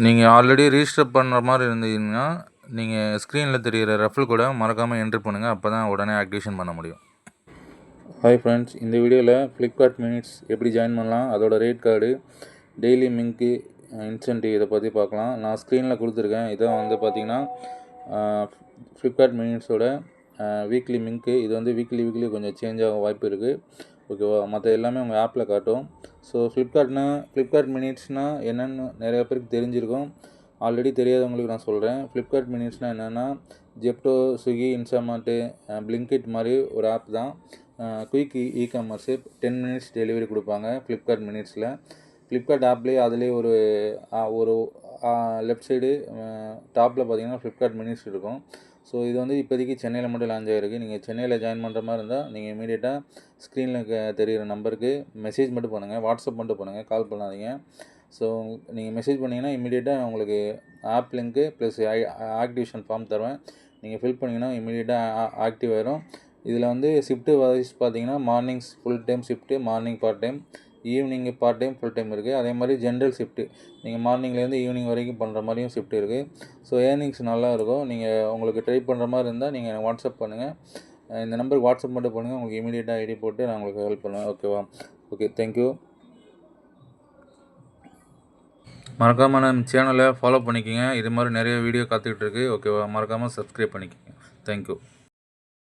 நீங்கள் already register பண்ணுற மாதிரி இருந்தீங்கன்னா நீங்கள் ஸ்க்ரீனில் தெரிகிற ரெஃபரல் கூட மறக்காமல் என்ட்ரி பண்ணுங்கள். அப்போ தான் உடனே ஆக்டிவேஷன் பண்ண முடியும். ஹாய் ஃப்ரெண்ட்ஸ், இந்த வீடியோவில் ஃப்ளிப்கார்ட் மினிட்ஸ் எப்படி ஜாயின் பண்ணலாம், அதோட ரேட் கார்டு, டெய்லி மிங்க்கு, இன்சென்டிவ் இதை பற்றி பார்க்கலாம். நான் ஸ்க்ரீனில் கொடுத்துருக்கேன். இதான் வந்து பார்த்திங்கன்னா ஃப்ளிப்கார்ட் மினிட்ஸோட வீக்லி மிங்க்கு. இது வந்து வீக்லி கொஞ்சம் சேஞ்ச் ஆக வாய்ப்பு இருக்குது. ஓகேவா? மற்ற எல்லாமே உங்கள் ஆப்பில் காட்டும். ஸோ ஃப்ளிப்கார்ட் மினிட்ஸ்னால் என்னென்னு நிறையா பேருக்கு தெரிஞ்சிருக்கும். ஆல்ரெடி தெரியாதவங்களுக்கு நான் சொல்கிறேன். ஃப்ளிப்கார்ட் மினிட்ஸ்னால் என்னென்னா ஜெப்டோ, ஸ்விக்கி, இன்ஸ்டாமார்ட்டு, பிளிங்கிட் மாதிரி ஒரு ஆப் தான். குயிக் இ-காமர்ஸு 10 மினிட்ஸ் டெலிவரி கொடுப்பாங்க ஃப்ளிப்கார்ட் மினிட்ஸில். ஃப்ளிப்கார்ட் ஆப்லேயே அதிலே ஒரு லெஃப்ட் சைடு டாப்பில் பார்த்தீங்கன்னா ஃப்ளிப்கார்ட் மினிட்ஸ் இருக்கும். ஸோ இது வந்து இப்போதைக்கு சென்னையில் மட்டும் லான்ச் ஆகிருக்கு. நீங்கள் சென்னையில் ஜாயின் பண்ணுற மாதிரி இருந்தால் நீங்கள் இமீடியட்டாக ஸ்க்ரீனில் தெரிகிற நம்பருக்கு மெசேஜ் மட்டும் பண்ணுங்கள், வாட்ஸ்அப் மட்டும் பண்ணுங்கள், கால் பண்ணாதீங்க. ஸோ நீங்கள் மெசேஜ் பண்ணிங்கன்னா இமீடியட்டாக உங்களுக்கு app link plus activation form தருவேன். நீங்கள் ஃபில் பண்ணிங்கன்னா இமீடியட்டாக ஆக்டிவ் ஆயிரும். இதில் வந்து ஷிஃப்ட்டு வைஸ் பார்த்தீங்கன்னா mornings full time shift, morning part time, evening part time, full time இருக்குது. அதே மாதிரி ஜென்ரல் ஷிஃப்ட்டு, நீங்கள் மார்னிங்லேருந்து ஈவினிங் வரைக்கும் பண்ணுற மாதிரியும் ஷிஃப்ட் இருக்குது. ஸோ ஏர்னிங்ஸ் நல்லா இருக்கும். நீங்கள் உங்களுக்கு ட்ரை பண்ணுற மாதிரி இருந்தால் நீங்கள் எனக்கு வாட்ஸ்அப் பண்ணுங்கள். இந்த நம்பருக்கு வாட்ஸ்அப் மட்டும் பண்ணுங்கள். உங்களுக்கு இமீடியட்டாக ஐடி போட்டு நான் உங்களுக்கு ஹெல்ப் பண்ணுவேன். ஓகேவா? Okay, thank you. மறக்காமல் நம்ம சேனலை ஃபாலோ பண்ணிக்கோங்க. இது மாதிரி நிறைய வீடியோ காத்துக்கிட்டு இருக்குது. ஓகேவா? மறக்காமல் சப்ஸ்கிரைப் பண்ணிக்கோங்க. தேங்க்யூ.